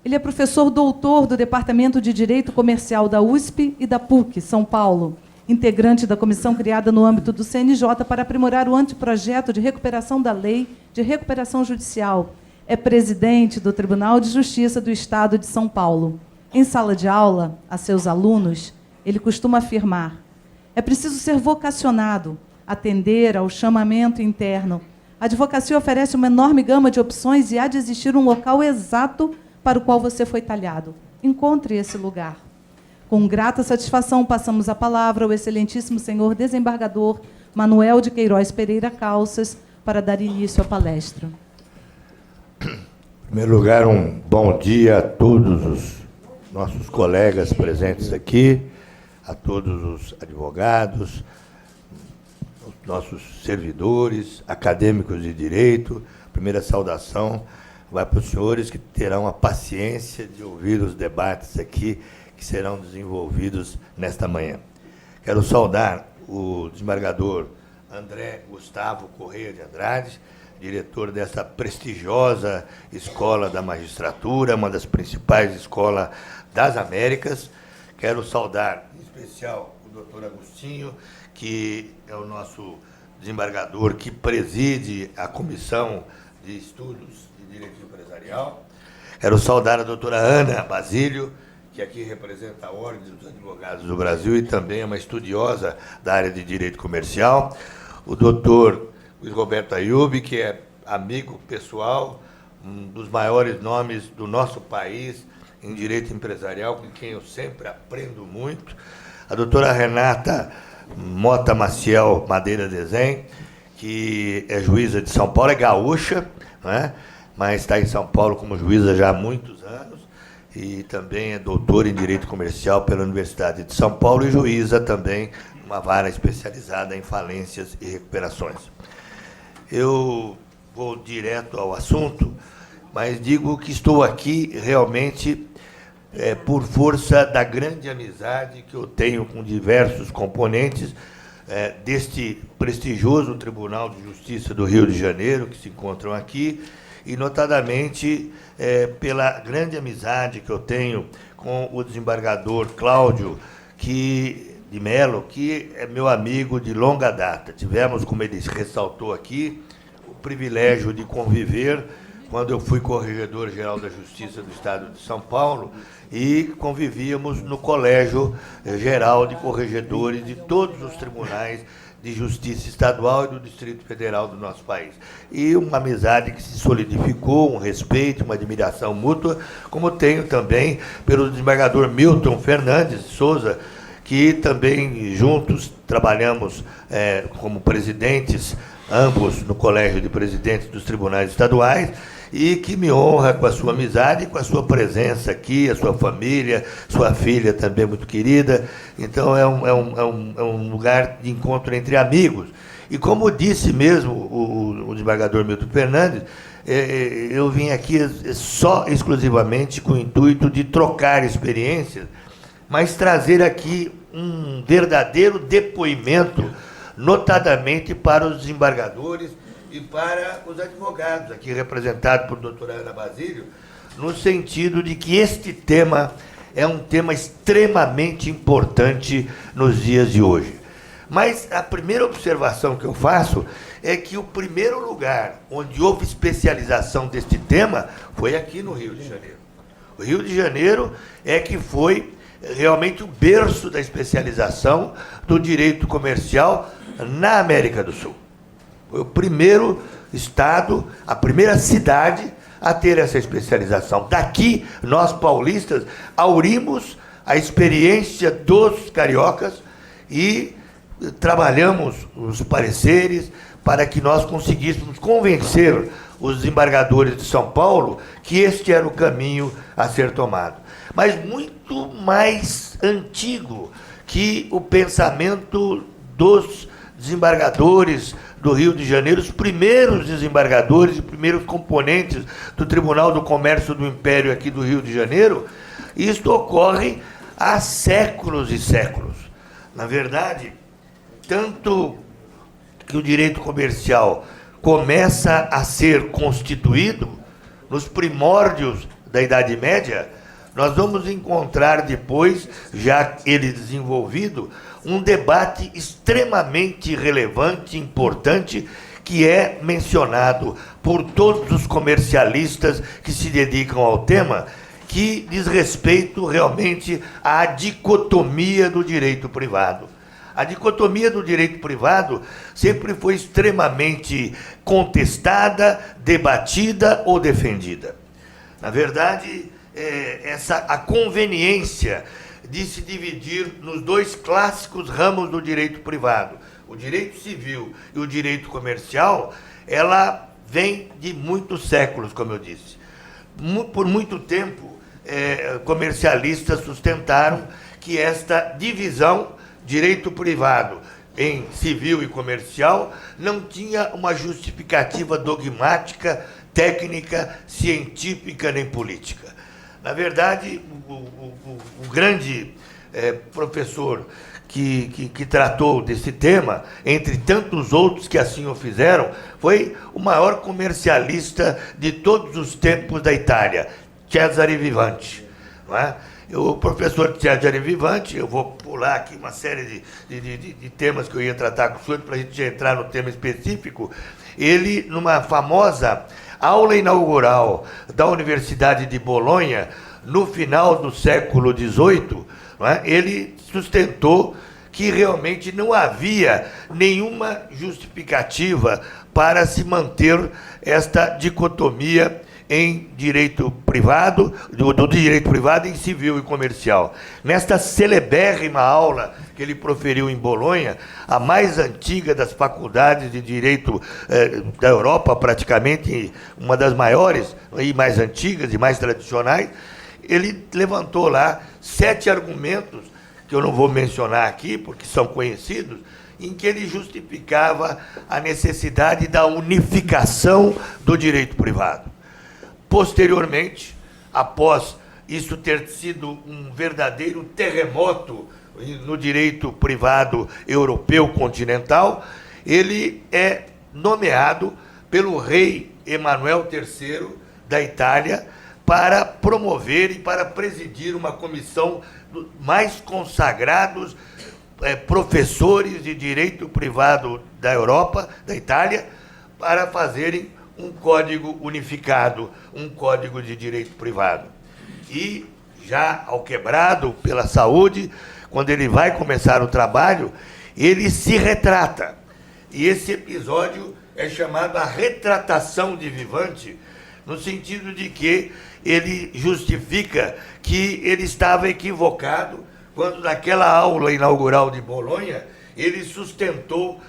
Ele é professor doutor do Departamento de Direito Comercial da USP e da PUC, São Paulo, integrante da comissão criada no âmbito do CNJ para aprimorar o anteprojeto de recuperação da Lei de Recuperação Judicial. É presidente do Tribunal de Justiça do Estado de São Paulo. Em sala de aula, a seus alunos, ele costuma afirmar: é preciso ser vocacionado, atender ao chamamento interno. A advocacia oferece uma enorme gama de opções e há de existir um local exato para o qual você foi talhado. Encontre esse lugar. Com grata satisfação, passamos a palavra ao excelentíssimo senhor desembargador Manuel de Queiroz Pereira Calças para dar início à palestra. Em primeiro lugar, um bom dia a todos os nossos colegas presentes aqui, a todos os advogados, os nossos servidores, acadêmicos de direito. Primeira saudação vai para os senhores que terão a paciência de ouvir os debates aqui que serão desenvolvidos nesta manhã. Quero saudar o desembargador André Gustavo Correia de Andrade, diretor dessa prestigiosa escola da magistratura, uma das principais escolas das Américas. Quero saudar, em especial, o doutor Agostinho, que é o nosso desembargador que preside a Comissão de Estudos de Direito Empresarial. Quero saudar a doutora Ana Basílio, que aqui representa a Ordem dos Advogados do Brasil e também é uma estudiosa da área de Direito Comercial. O doutor Luiz Roberto Ayub, que é amigo pessoal, um dos maiores nomes do nosso país em Direito Empresarial, com quem eu sempre aprendo muito. A doutora Renata Mota Maciel Madeira Desen, que é juíza de São Paulo, é gaúcha, não é? Mas está em São Paulo como juíza já há muitos anos, e também é doutora em Direito Comercial pela Universidade de São Paulo e juíza também, uma vara especializada em falências e recuperações. Eu vou direto ao assunto, mas digo que estou aqui realmente por força da grande amizade que eu tenho com diversos componentes deste prestigioso Tribunal de Justiça do Rio de Janeiro, que se encontram aqui, e notadamente pela grande amizade que eu tenho com o desembargador Cláudio de Mello, que é meu amigo de longa data. Tivemos, como ele ressaltou aqui, o privilégio de conviver quando eu fui Corregedor-Geral da Justiça do Estado de São Paulo, e convivíamos no Colégio Geral de Corregedores de todos os tribunais de justiça estadual e do Distrito Federal do nosso país. E uma amizade que se solidificou, um respeito, uma admiração mútua, como tenho também pelo desembargador Milton Fernandes Souza, que também juntos trabalhamos como presidentes, ambos no Colégio de Presidentes dos Tribunais Estaduais, e que me honra com a sua amizade e com a sua presença aqui, a sua família, sua filha também muito querida. Então, é um lugar de encontro entre amigos. E como disse mesmo o desembargador Milton Fernandes, eu vim aqui exclusivamente com o intuito de trocar experiências, mas trazer aqui um verdadeiro depoimento, notadamente para os desembargadores e para os advogados, aqui representados por doutora Ana Basílio, no sentido de que este tema é um tema extremamente importante nos dias de hoje. Mas a primeira observação que eu faço é que o primeiro lugar onde houve especialização deste tema foi aqui no Rio de Janeiro. O Rio de Janeiro é que foi realmente o berço da especialização do direito comercial na América do Sul. Foi o primeiro estado, a primeira cidade a ter essa especialização. Daqui, nós paulistas, aurimos a experiência dos cariocas e trabalhamos os pareceres para que nós conseguíssemos convencer os desembargadores de São Paulo que este era o caminho a ser tomado. Mas muito mais antigo que o pensamento dos desembargadores do Rio de Janeiro, os primeiros desembargadores e primeiros componentes do Tribunal do Comércio do Império aqui do Rio de Janeiro, isto ocorre há séculos e séculos. Na verdade, tanto que o direito comercial começa a ser constituído nos primórdios da Idade Média, nós vamos encontrar depois, já ele desenvolvido, um debate extremamente relevante, importante, que é mencionado por todos os comercialistas que se dedicam ao tema, que diz respeito realmente à dicotomia do direito privado. A dicotomia do direito privado sempre foi extremamente contestada, debatida ou defendida. Na verdade, a conveniência de se dividir nos dois clássicos ramos do direito privado, o direito civil e o direito comercial, ela vem de muitos séculos, como eu disse. Por muito tempo, comercialistas sustentaram que esta divisão, direito privado em civil e comercial, não tinha uma justificativa dogmática, técnica, científica nem política. Na verdade, o grande professor que tratou desse tema, entre tantos outros que assim o fizeram, foi o maior comercialista de todos os tempos da Itália, Cesare Vivanti. Não é? O professor Cesare Vivanti, eu vou pular aqui uma série de temas que eu ia tratar com o senhor, para a gente entrar no tema específico. Ele, numa famosa aula inaugural da Universidade de Bolonha, no final do século XVIII, não é? Ele sustentou que realmente não havia nenhuma justificativa para se manter esta dicotomia em direito privado, do direito privado em civil e comercial. Nesta celebérrima aula que ele proferiu em Bolonha, a mais antiga das faculdades de direito da Europa, praticamente uma das maiores e mais antigas e mais tradicionais, ele levantou lá 7 argumentos, que eu não vou mencionar aqui, porque são conhecidos, em que ele justificava a necessidade da unificação do direito privado. Posteriormente, após isso ter sido um verdadeiro terremoto no direito privado europeu continental, ele é nomeado pelo rei Emanuel III da Itália para promover e para presidir uma comissão dos mais consagrados professores de direito privado da Europa, da Itália, para fazerem um código unificado, um código de direito privado. E, já alquebrado pela saúde, quando ele vai começar o trabalho, ele se retrata. E esse episódio é chamado a retratação de Vivanti, no sentido de que ele justifica que ele estava equivocado quando, naquela aula inaugural de Bolonha, ele sustentou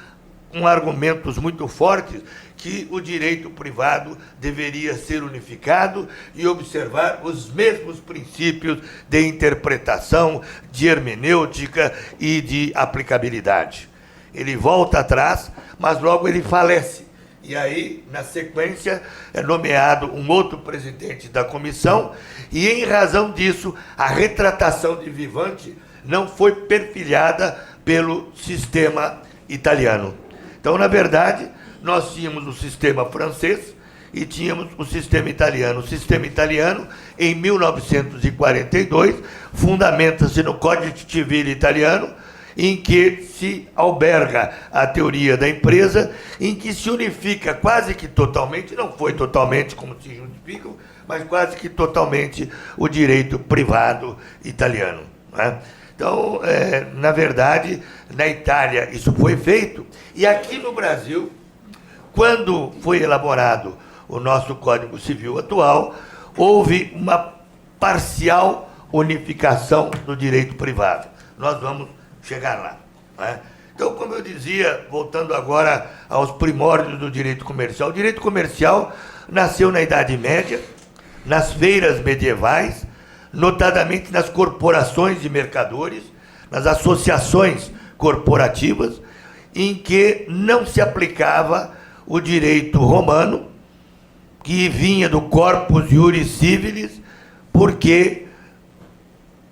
com argumentos muito fortes que o direito privado deveria ser unificado e observar os mesmos princípios de interpretação, de hermenêutica e de aplicabilidade. Ele volta atrás, mas logo ele falece. E aí, na sequência, é nomeado um outro presidente da comissão, e em razão disso, a retratação de Vivanti não foi perfilhada pelo sistema italiano. Então, na verdade, nós tínhamos o sistema francês e tínhamos o sistema italiano. O sistema italiano, em 1942, fundamenta-se no Código Civil italiano, em que se alberga a teoria da empresa, em que se unifica quase que totalmente, não foi totalmente como se justificam, mas quase que totalmente o direito privado italiano. Né? Então, na verdade, na Itália isso foi feito, e aqui no Brasil, quando foi elaborado o nosso Código Civil atual, houve uma parcial unificação do direito privado. Nós vamos chegar lá. Né? Então, como eu dizia, voltando agora aos primórdios do direito comercial, o direito comercial nasceu na Idade Média, nas feiras medievais, notadamente nas corporações de mercadores, nas associações corporativas, em que não se aplicava o direito romano, que vinha do corpus iuris civilis, porque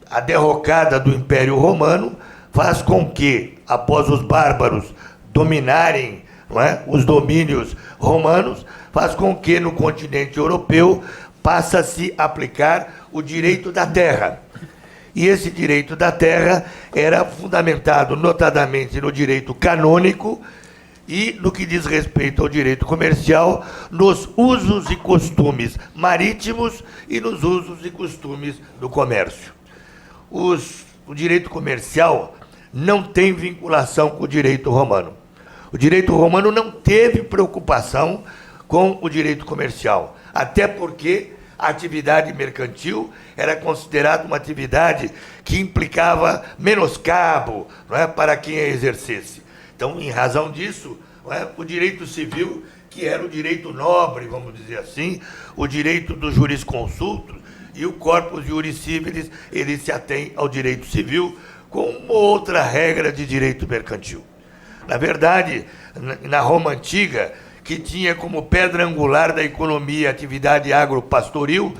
a derrocada do Império Romano faz com que, após os bárbaros dominarem, não é, os domínios romanos, faz com que no continente europeu passe a se aplicar o direito da terra. E esse direito da terra era fundamentado notadamente no direito canônico e, no que diz respeito ao direito comercial, nos usos e costumes marítimos e nos usos e costumes do comércio. O direito comercial não tem vinculação com o direito romano. O direito romano não teve preocupação com o direito comercial, até porque a atividade mercantil era considerada uma atividade que implicava menoscabo, não é, para quem a exercesse. Então, em razão disso, não é, o direito civil, que era o direito nobre, vamos dizer assim, o direito dos jurisconsultos, e o corpus iuris civilis, ele se atém ao direito civil com uma outra regra de direito mercantil. Na verdade, na Roma Antiga, que tinha como pedra angular da economia a atividade agropastoril,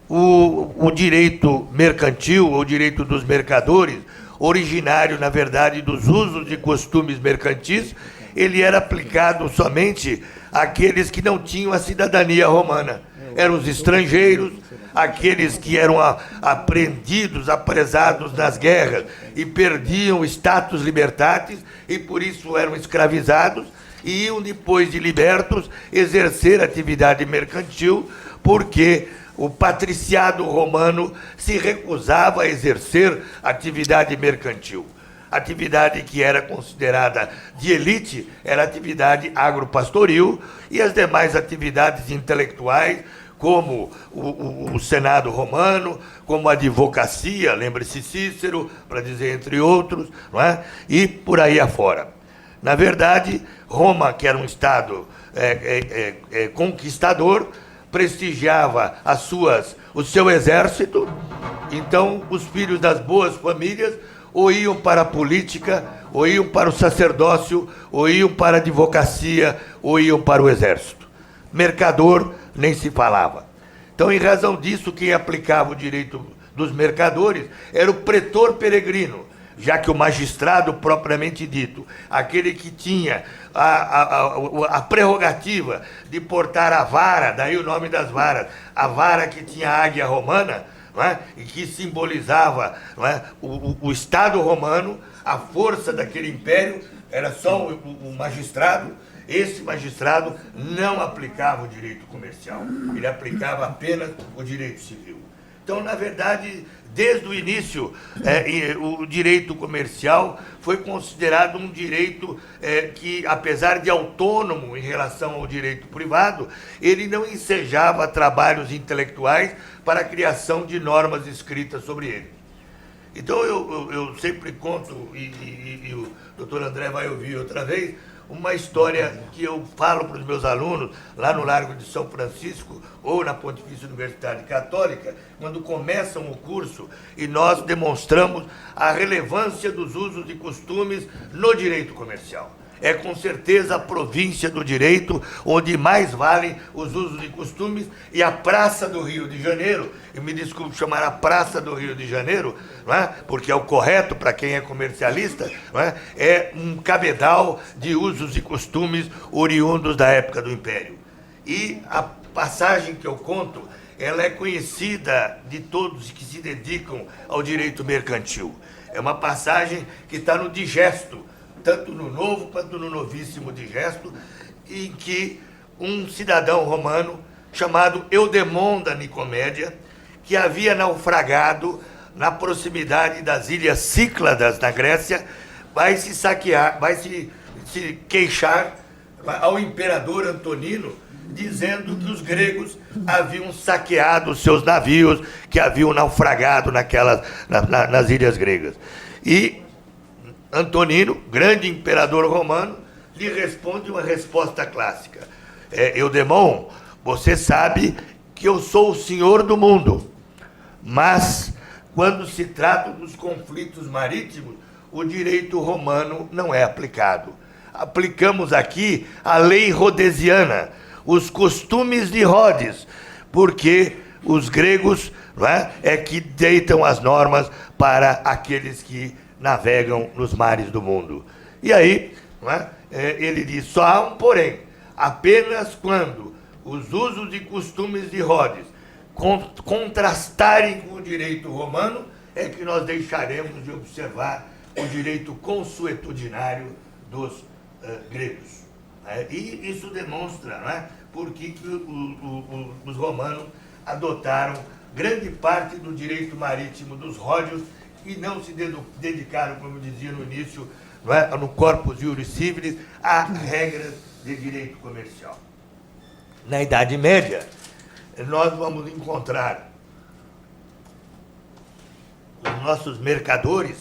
o direito mercantil, o direito dos mercadores, originário, na verdade, dos usos e costumes mercantis, ele era aplicado somente àqueles que não tinham a cidadania romana. Eram os estrangeiros, aqueles que eram apreendidos, apresados nas guerras e perdiam o status libertatis e por isso eram escravizados e iam, depois de libertos, exercer atividade mercantil, porque o patriciado romano se recusava a exercer atividade mercantil. Atividade que era considerada de elite era atividade agropastoril e as demais atividades intelectuais, como o Senado romano, como a advocacia, lembre-se Cícero, para dizer entre outros, não é? E por aí afora. Na verdade, Roma, que era um Estado conquistador, prestigiava o seu exército, então os filhos das boas famílias ou iam para a política, ou iam para o sacerdócio, ou iam para a advocacia, ou iam para o exército. Mercador nem se falava. Então, em razão disso, quem aplicava o direito dos mercadores era o pretor peregrino, já que o magistrado propriamente dito, aquele que tinha a prerrogativa de portar a vara, daí o nome das varas, a vara que tinha a águia romana, não é? E que simbolizava, não é, o Estado romano, a força daquele império, era só o magistrado. Esse magistrado não aplicava o direito comercial, ele aplicava apenas o direito civil. Então, na verdade, desde o início, o direito comercial foi considerado um direito que, apesar de autônomo em relação ao direito privado, ele não ensejava trabalhos intelectuais para a criação de normas escritas sobre ele. Então, eu sempre conto, e o doutor André vai ouvir outra vez, uma história que eu falo para os meus alunos lá no Largo de São Francisco ou na Pontifícia Universidade Católica, quando começam o curso e nós demonstramos a relevância dos usos e costumes no direito comercial. É com certeza a província do direito onde mais valem os usos e costumes, e a Praça do Rio de Janeiro, e me desculpe chamar a Praça do Rio de Janeiro, não é? Porque é o correto para quem é comercialista, não é? É um cabedal de usos e costumes oriundos da época do Império. E a passagem que eu conto, ela é conhecida de todos que se dedicam ao direito mercantil. É uma passagem que está no Digesto, tanto no Novo quanto no Novíssimo Digesto, em que um cidadão romano chamado Eudemon da Nicomédia, que havia naufragado na proximidade das ilhas Cícladas, na Grécia, vai se queixar ao imperador Antonino, dizendo que os gregos haviam saqueado os seus navios, que haviam naufragado nas ilhas gregas. E Antonino, grande imperador romano, lhe responde uma resposta clássica. Eudemon, você sabe que eu sou o senhor do mundo, mas quando se trata dos conflitos marítimos, o direito romano não é aplicado. Aplicamos aqui a lei rhodesiana, os costumes de Rhodes, porque os gregos, não é que deitam as normas para aqueles que navegam nos mares do mundo. E aí, não é, ele diz, só há um porém, apenas quando os usos e costumes de Rhodes contrastarem com o direito romano, é que nós deixaremos de observar o direito consuetudinário dos gregos. E isso demonstra, não é, por que os romanos adotaram grande parte do direito marítimo dos ródios e não se dedicaram, como eu dizia no início, não é, no corpus iuris civilis, a regras de direito comercial. Na Idade Média, nós vamos encontrar os nossos mercadores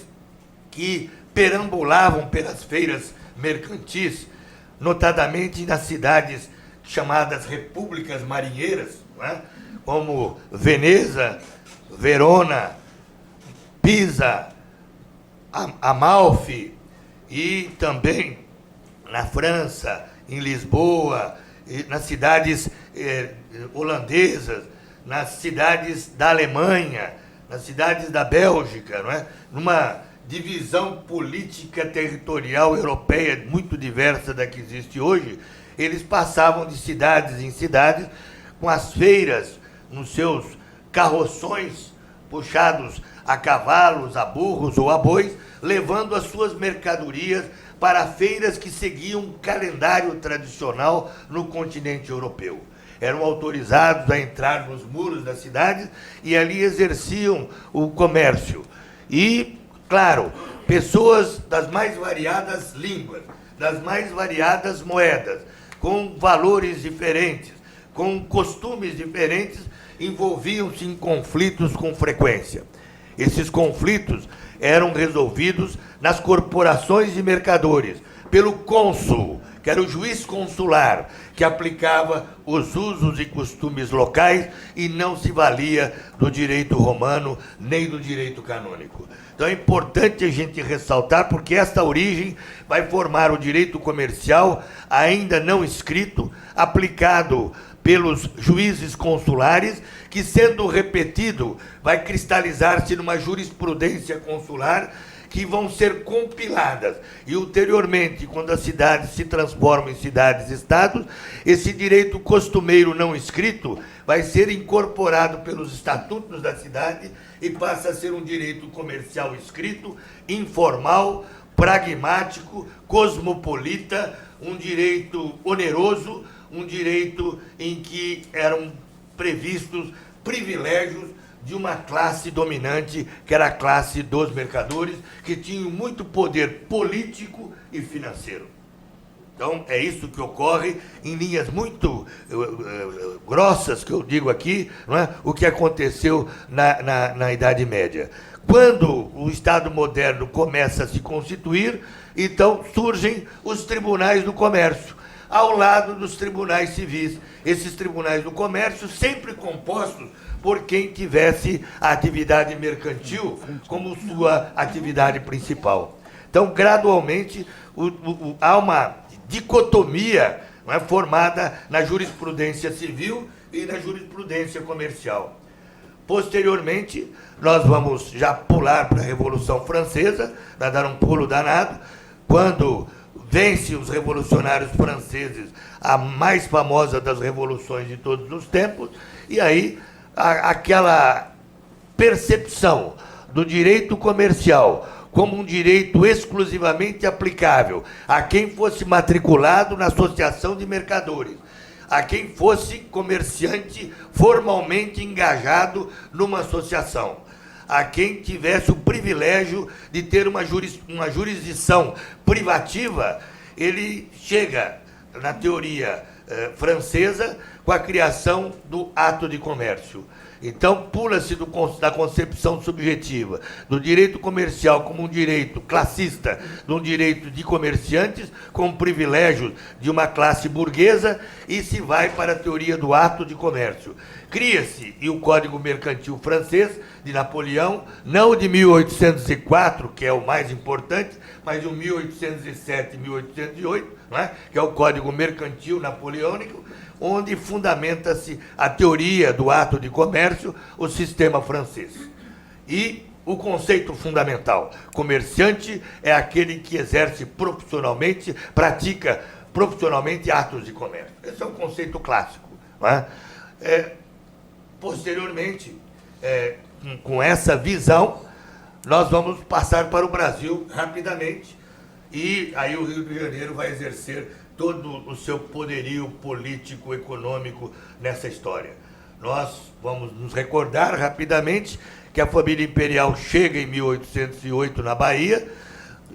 que perambulavam pelas feiras mercantis, notadamente nas cidades chamadas repúblicas marinheiras, não é? Como Veneza, Verona, Pisa, Amalfi, e também na França, em Lisboa, nas cidades holandesas, nas cidades da Alemanha, nas cidades da Bélgica, não é? Numa divisão política territorial europeia muito diversa da que existe hoje, eles passavam de cidades em cidades com as feiras nos seus carroções puxados a cavalos, a burros ou a bois, levando as suas mercadorias para feiras que seguiam um calendário tradicional no continente europeu. Eram autorizados a entrar nos muros das cidades e ali exerciam o comércio. E, claro, pessoas das mais variadas línguas, das mais variadas moedas, com valores diferentes, com costumes diferentes, envolviam-se em conflitos com frequência. Esses conflitos eram resolvidos nas corporações de mercadores, pelo cônsul, que era o juiz consular, que aplicava os usos e costumes locais e não se valia do direito romano nem do direito canônico. Então é importante a gente ressaltar, porque esta origem vai formar o direito comercial ainda não escrito, aplicado pelos juízes consulares, que, sendo repetido, vai cristalizar-se numa jurisprudência consular, que vão ser compiladas. E, ulteriormente, quando as cidades se transformam em cidades-estados, esse direito costumeiro não escrito vai ser incorporado pelos estatutos da cidade e passa a ser um direito comercial escrito, informal, pragmático, cosmopolita, um direito oneroso, um direito em que eram previstos privilégios de uma classe dominante, que era a classe dos mercadores, que tinham muito poder político e financeiro. Então, é isso que ocorre em linhas muito grossas, que eu digo aqui, não é? O que aconteceu na Idade Média. Quando o Estado moderno começa a se constituir, então surgem os tribunais do comércio, ao lado dos tribunais civis. Esses tribunais do comércio sempre compostos por quem tivesse a atividade mercantil como sua atividade principal. Então, gradualmente, há uma dicotomia, não é, formada na jurisprudência civil e na jurisprudência comercial. Posteriormente, nós vamos já pular para a Revolução Francesa, para dar um pulo danado, quando vence os revolucionários franceses, a mais famosa das revoluções de todos os tempos, e aí aquela percepção do direito comercial como um direito exclusivamente aplicável a quem fosse matriculado na associação de mercadores, a quem fosse comerciante formalmente engajado numa associação, a quem tivesse o privilégio de ter uma jurisdição privativa, ele chega, na teoria francesa com a criação do ato de comércio. Então, pula-se da concepção subjetiva do direito comercial como um direito classista, de um direito de comerciantes, com privilégios de uma classe burguesa, e se vai para a teoria do ato de comércio. Cria-se e o Código Mercantil francês, de Napoleão, não o de 1804, que é o mais importante, mas o 1807 e 1808, né, que é o Código Mercantil Napoleônico, onde fundamenta-se a teoria do ato de comércio, o sistema francês. E o conceito fundamental: comerciante é aquele que exerce profissionalmente, pratica profissionalmente atos de comércio. Esse é um conceito clássico. Não é? Posteriormente, com essa visão, nós vamos passar para o Brasil rapidamente, e aí o Rio de Janeiro vai exercer todo o seu poderio político, econômico nessa história. Nós vamos nos recordar rapidamente que a família imperial chega em 1808 na Bahia,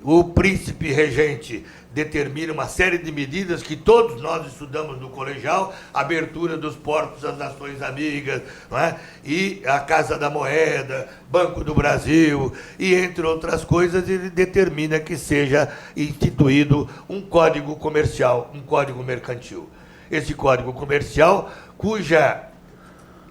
o príncipe regente determina uma série de medidas que todos nós estudamos no colegial, abertura dos portos às nações amigas, não é? E a Casa da Moeda, Banco do Brasil, e entre outras coisas, ele determina que seja instituído um código comercial, um código mercantil. Esse código comercial, cuja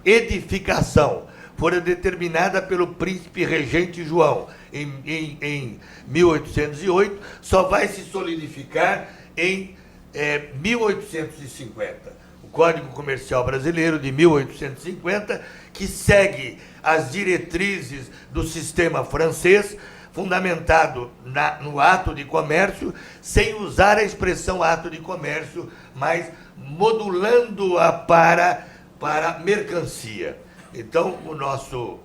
edificação fora determinada pelo príncipe regente João em 1808, só vai se solidificar em 1850. O Código Comercial Brasileiro de 1850, que segue as diretrizes do sistema francês, fundamentado no ato de comércio, sem usar a expressão ato de comércio, mas modulando-a para mercancia. Então, o nosso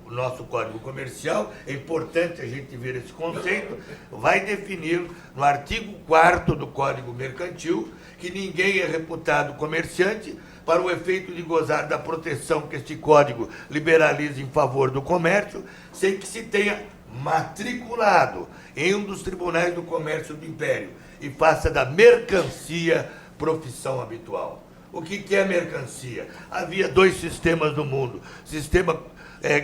Código Comercial, é importante a gente ver esse conceito, vai definir no artigo 4º do Código Mercantil que ninguém é reputado comerciante para o efeito de gozar da proteção que este Código liberaliza em favor do comércio, sem que se tenha matriculado em um dos tribunais do comércio do Império e faça da mercancia profissão habitual. O que é mercancia? Havia dois sistemas no mundo. Sistema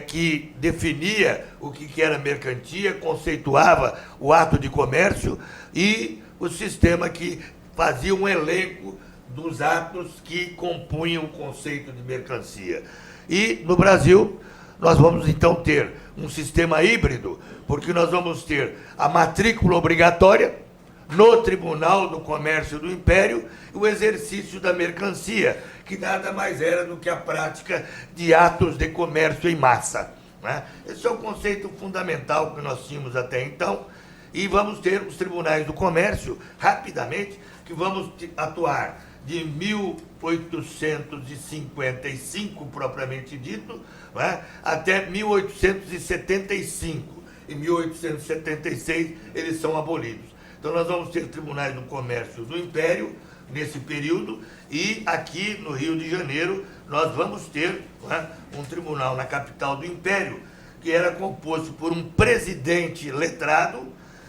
que definia o que era mercancia, conceituava o ato de comércio, e o sistema que fazia um elenco dos atos que compunham o conceito de mercancia. E, no Brasil, nós vamos, então, ter um sistema híbrido, porque nós vamos ter a matrícula obrigatória no Tribunal do Comércio do Império, o exercício da mercancia, que nada mais era do que a prática de atos de comércio em massa, né? Esse é o conceito fundamental que nós tínhamos até então, e vamos ter os tribunais do comércio, rapidamente, que vamos atuar de 1855, propriamente dito, né, até 1875. Em 1876, eles são abolidos. Então, nós vamos ter tribunais do comércio do Império nesse período, e aqui no Rio de Janeiro nós vamos ter, né, um tribunal na capital do Império, que era composto por um presidente letrado,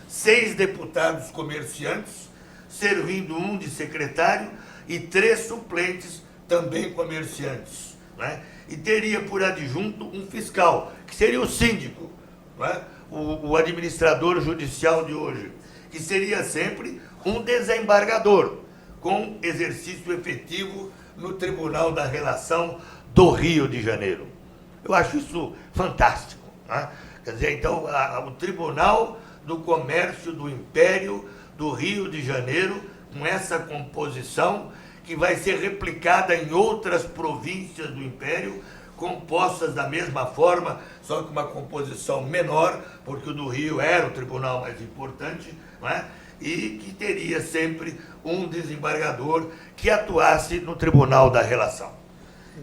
6 deputados comerciantes, servindo um de secretário, e 3 suplentes também comerciantes, né? E teria por adjunto um fiscal, que seria o síndico, né? O administrador judicial de hoje, que seria sempre um desembargador, com exercício efetivo no Tribunal da Relação do Rio de Janeiro. Eu acho isso fantástico, né? Quer dizer, então, o Tribunal do Comércio do Império do Rio de Janeiro, com essa composição, que vai ser replicada em outras províncias do Império, compostas da mesma forma, só que uma composição menor, porque o do Rio era o tribunal mais importante, não é? E que teria sempre um desembargador que atuasse no Tribunal da Relação.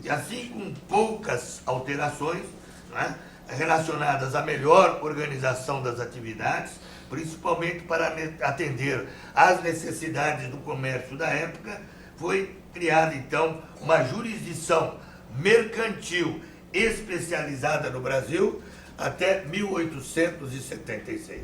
E assim, com poucas alterações, não é, relacionadas à melhor organização das atividades, principalmente para atender às necessidades do comércio da época, foi criada, então, uma jurisdição mercantil especializada no Brasil até 1876.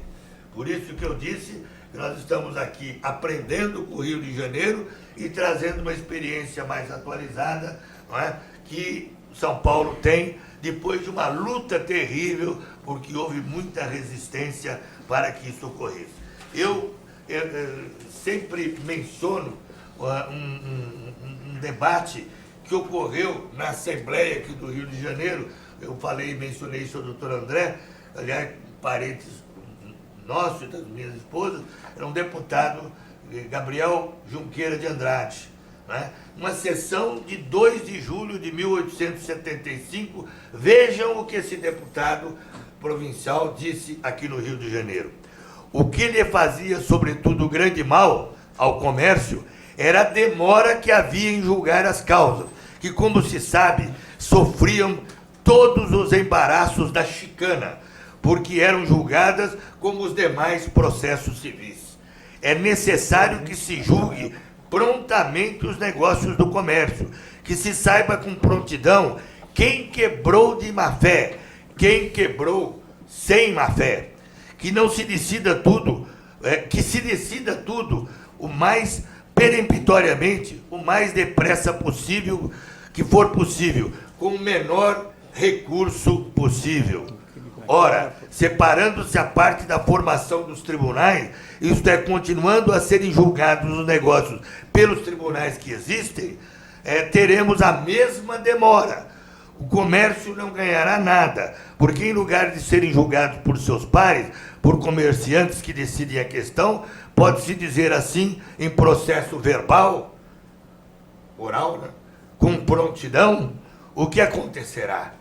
Por isso que eu disse Nós estamos aqui aprendendo com o Rio de Janeiro e trazendo uma experiência mais atualizada, não é? Que São Paulo tem, depois de uma luta terrível, porque houve muita resistência para que isso ocorresse. Eu sempre menciono um debate que ocorreu na Assembleia aqui do Rio de Janeiro. Eu mencionei isso ao doutor André, aliás, parentes nosso e das minhas esposas, era um deputado, Gabriel Junqueira de Andrade, né? Uma sessão de 2 de julho de 1875. Vejam o que esse deputado provincial disse aqui no Rio de Janeiro. O que lhe fazia, sobretudo, grande mal ao comércio era a demora que havia em julgar as causas, que, como se sabe, sofriam todos os embaraços da chicana, porque eram julgadas como os demais processos civis. É necessário que se julgue prontamente os negócios do comércio, que se saiba com prontidão quem quebrou de má-fé, quem quebrou sem má-fé, que não se decida tudo, que se decida tudo o mais peremptoriamente, o mais depressa possível, que for possível, com o menor recurso possível. Ora, separando-se a parte da formação dos tribunais, isto é, continuando a serem julgados os negócios pelos tribunais que existem, teremos a mesma demora. O comércio não ganhará nada, porque em lugar de serem julgados por seus pares, por comerciantes que decidem a questão, pode-se dizer assim, em processo verbal, oral, né? Com prontidão, o que acontecerá?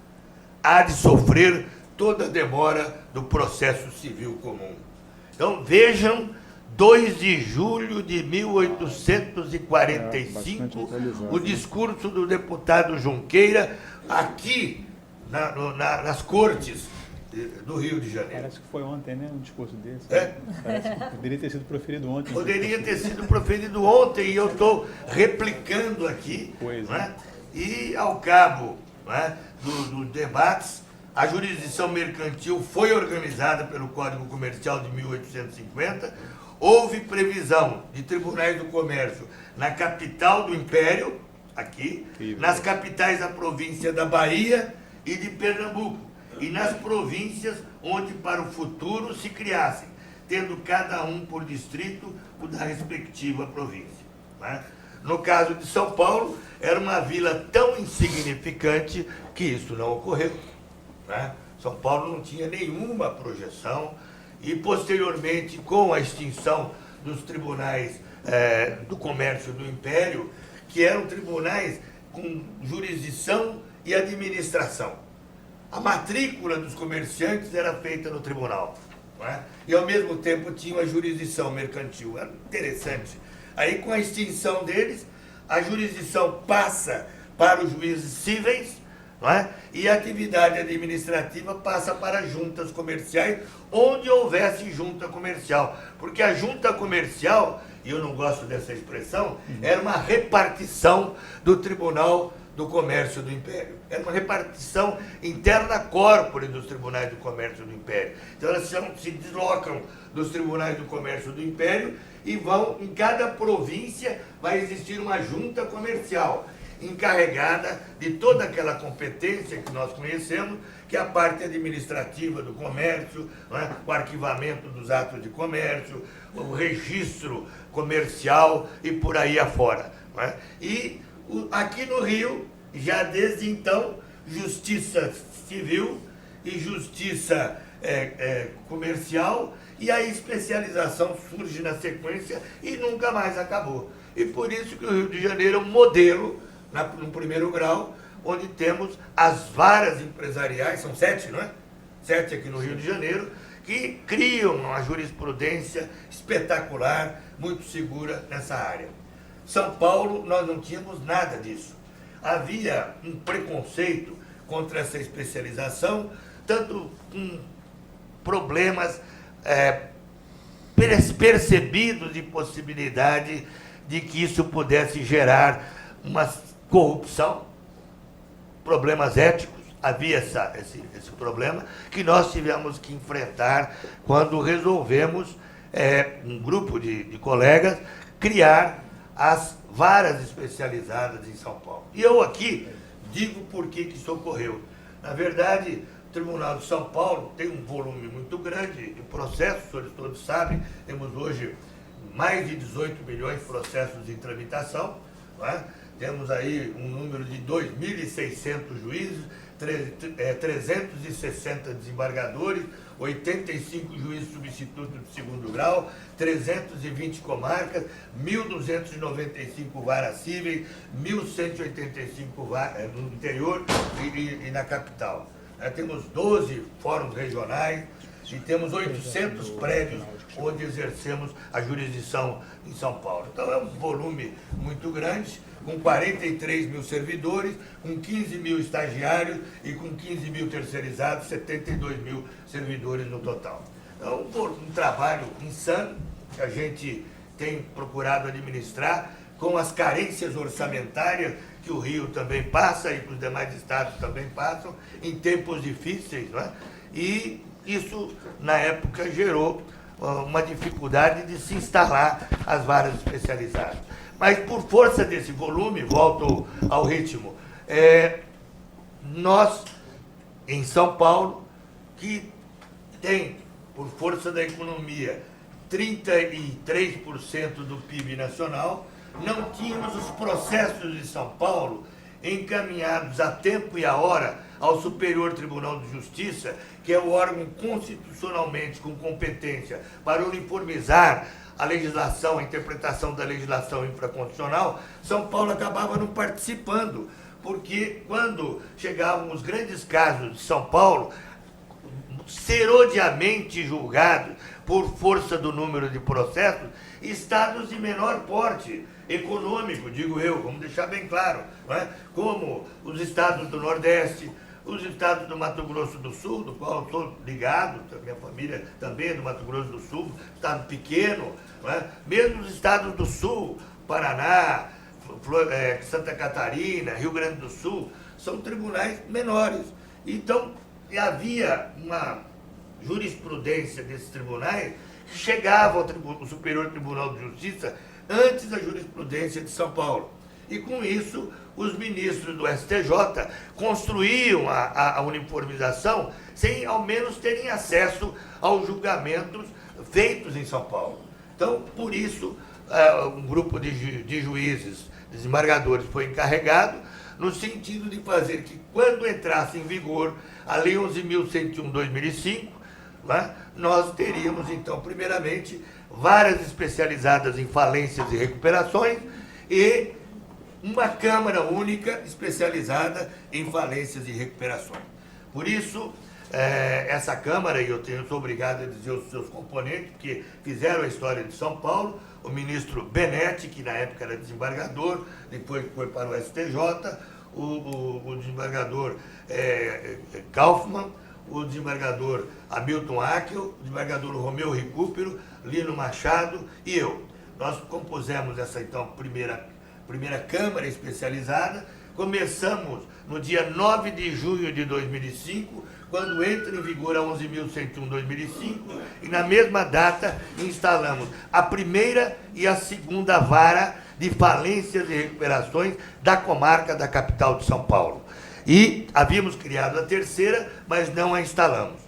Há de sofrer toda a demora do processo civil comum. Então, vejam, 2 de julho de 1845, o discurso do deputado Junqueira, aqui nas cortes do Rio de Janeiro. Parece que foi ontem, né? Um discurso desse. Parece que poderia ter sido proferido ontem. Poderia ter sido proferido ontem, e eu estou replicando aqui. Pois, né? E, ao cabo, né, dos debates, a jurisdição mercantil foi organizada pelo Código Comercial de 1850. Houve previsão de tribunais do comércio na capital do Império, aqui, nas capitais da província da Bahia e de Pernambuco, e nas províncias onde para o futuro se criassem, tendo cada um por distrito o da respectiva província. Né? No caso de São Paulo, era uma vila tão insignificante que isso não ocorreu. Né? São Paulo não tinha nenhuma projeção, e posteriormente, com a extinção dos tribunais do comércio do Império, que eram tribunais com jurisdição e administração, a matrícula dos comerciantes era feita no tribunal, não é? E ao mesmo tempo tinha uma jurisdição mercantil. Era interessante. Aí, com a extinção deles, a jurisdição passa para os juízes cíveis, não é? E a atividade administrativa passa para juntas comerciais, onde houvesse junta comercial. Porque a junta comercial, e eu não gosto dessa expressão, era uma repartição do Tribunal do Comércio do Império. Era uma repartição interna corpore dos tribunais do comércio do Império. Então elas se deslocam dos tribunais do comércio do Império e vão, em cada província, vai existir uma junta comercial encarregada de toda aquela competência que nós conhecemos, que é a parte administrativa do comércio, né? O arquivamento dos atos de comércio, o registro comercial e por aí afora. Né? E aqui no Rio, já desde então, justiça civil e justiça comercial, e a especialização surge na sequência e nunca mais acabou. E por isso que o Rio de Janeiro é um modelo, no primeiro grau, onde temos as varas empresariais, são 7, não é? 7 aqui no Rio de Janeiro, que criam uma jurisprudência espetacular, muito segura nessa área. São Paulo, nós não tínhamos nada disso. Havia um preconceito contra essa especialização, tanto com problemas percebidos de possibilidade de que isso pudesse gerar uma corrupção, problemas éticos. Havia esse problema que nós tivemos que enfrentar quando resolvemos um grupo de colegas, criar as varas especializadas em São Paulo. E eu aqui digo por que isso ocorreu. Na verdade, o Tribunal de São Paulo tem um volume muito grande de processos, os senhores todos sabem, temos hoje mais de 18 milhões de processos em tramitação, não é? Temos aí um número de 2.600 juízes, 360 desembargadores, 85 juízes substitutos de segundo grau, 320 comarcas, 1.295 varas cíveis, 1.185 varas no interior e na capital. Temos 12 fóruns regionais e temos 800 prédios onde exercemos a jurisdição em São Paulo. Então é um volume muito grande, com 43 mil servidores, com 15 mil estagiários e com 15 mil terceirizados, 72 mil servidores no total. Então, um trabalho insano que a gente tem procurado administrar com as carências orçamentárias que o Rio também passa e que os demais estados também passam, em tempos difíceis, não é? E isso, na época, gerou uma dificuldade de se instalar as varas especializadas. Mas, por força desse volume, volto ao ritmo, nós, em São Paulo, que tem, por força da economia, 33% do PIB nacional, não tínhamos os processos de São Paulo encaminhados a tempo e a hora ao Superior Tribunal de Justiça, que é o órgão constitucionalmente com competência para uniformizar a legislação, a interpretação da legislação infraconstitucional. São Paulo acabava não participando, porque quando chegavam os grandes casos de São Paulo, serodiamente julgados por força do número de processos, estados de menor porte econômico, digo eu, vamos deixar bem claro, não é? Como os estados do Nordeste, os estados do Mato Grosso do Sul, do qual eu sou ligado, minha família também é do Mato Grosso do Sul, estado pequeno, não é? Mesmo os estados do Sul, Paraná, Santa Catarina, Rio Grande do Sul, são tribunais menores. Então, havia uma jurisprudência desses tribunais que chegava ao Superior Tribunal de Justiça antes da jurisprudência de São Paulo. E com isso, os ministros do STJ construíam a uniformização sem ao menos terem acesso aos julgamentos feitos em São Paulo. Então, por isso, um grupo de juízes, desembargadores, foi encarregado no sentido de fazer que, quando entrasse em vigor a Lei 11.101/2005, né, nós teríamos, então, primeiramente, varas especializadas em falências e recuperações e uma Câmara única especializada em falências e recuperações. Por isso, essa Câmara, e eu sou obrigado a dizer os seus componentes, que fizeram a história de São Paulo, o ministro Benetti, que na época era desembargador, depois foi para o STJ, o desembargador Kaufmann, o desembargador Hamilton Ackel, o desembargador Romeu Recupero, Lino Machado e eu. Nós compusemos essa, então, primeira Câmara especializada. Começamos no dia 9 de junho de 2005, quando entra em vigor a 11.101/2005, e na mesma data instalamos a primeira e a segunda vara de falências e recuperações da comarca da capital de São Paulo. E havíamos criado a terceira, mas não a instalamos.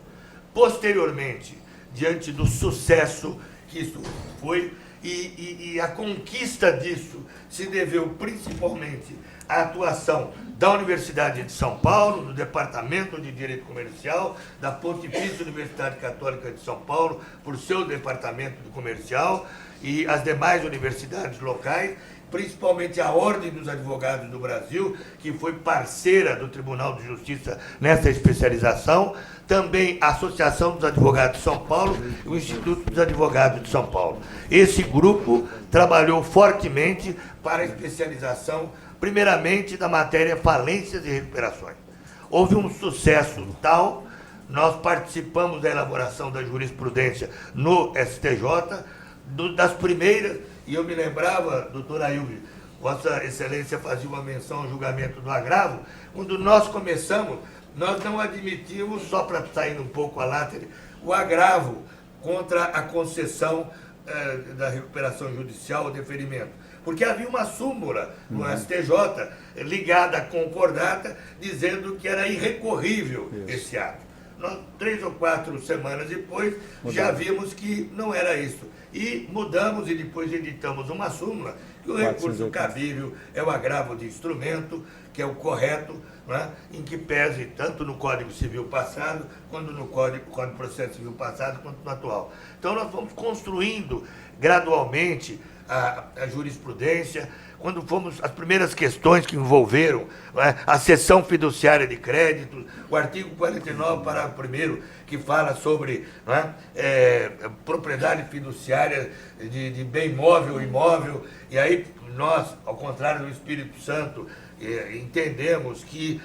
Posteriormente, diante do sucesso que isso foi, e a conquista disso se deveu principalmente à atuação da Universidade de São Paulo, do Departamento de Direito Comercial, da Pontifícia Universidade Católica de São Paulo, por seu Departamento de Comercial, e as demais universidades locais, principalmente a Ordem dos Advogados do Brasil, que foi parceira do Tribunal de Justiça nessa especialização, também a Associação dos Advogados de São Paulo e o Instituto dos Advogados de São Paulo. Esse grupo trabalhou fortemente para a especialização, primeiramente, da matéria falências e recuperações. Houve um sucesso tal, nós participamos da elaboração da jurisprudência no STJ, das primeiras, e eu me lembrava, doutor Ailton, Vossa Excelência fazia uma menção ao julgamento do agravo. Quando nós começamos, nós não admitimos, só para sair um pouco a látere, o agravo contra a concessão da recuperação judicial ou deferimento. Porque havia uma súmula no STJ ligada à concordata dizendo que era irrecorrível esse ato. Nós, 3 ou 4 semanas depois, já vimos que não era isso. E mudamos e depois editamos uma súmula que o recurso cabível é o agravo de instrumento, que é o correto, né, em que pese tanto no Código Civil passado, quanto no Código de Processo Civil passado, quanto no atual. Então nós vamos construindo gradualmente a jurisprudência. Quando fomos as primeiras questões que envolveram, né, a cessão fiduciária de créditos, o artigo 49, parágrafo 1º, que fala sobre, né, propriedade fiduciária de bem móvel ou imóvel, e aí nós, ao contrário do Espírito Santo, entendemos que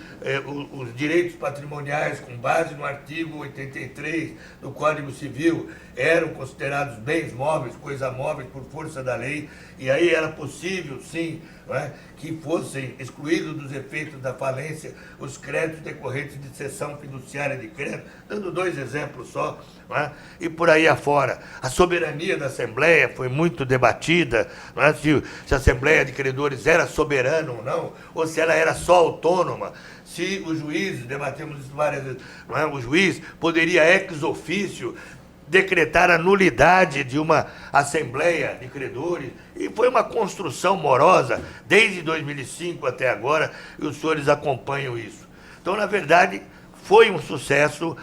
os direitos patrimoniais, com base no artigo 83 do Código Civil, eram considerados bens móveis, coisa móveis por força da lei, e aí era possível, sim, né, que fossem excluídos dos efeitos da falência os créditos decorrentes de cessão fiduciária de crédito, dando 2 exemplos só, né, e por aí afora. A soberania da Assembleia foi muito debatida, né, se a Assembleia de Credores era soberana ou não, ou se ela era só autônoma, se o juiz, debatemos isso várias vezes, não é, o juiz poderia ex officio decretar a nulidade de uma Assembleia de Credores, e foi uma construção morosa, desde 2005 até agora, e os senhores acompanham isso. Então, na verdade, foi um sucesso,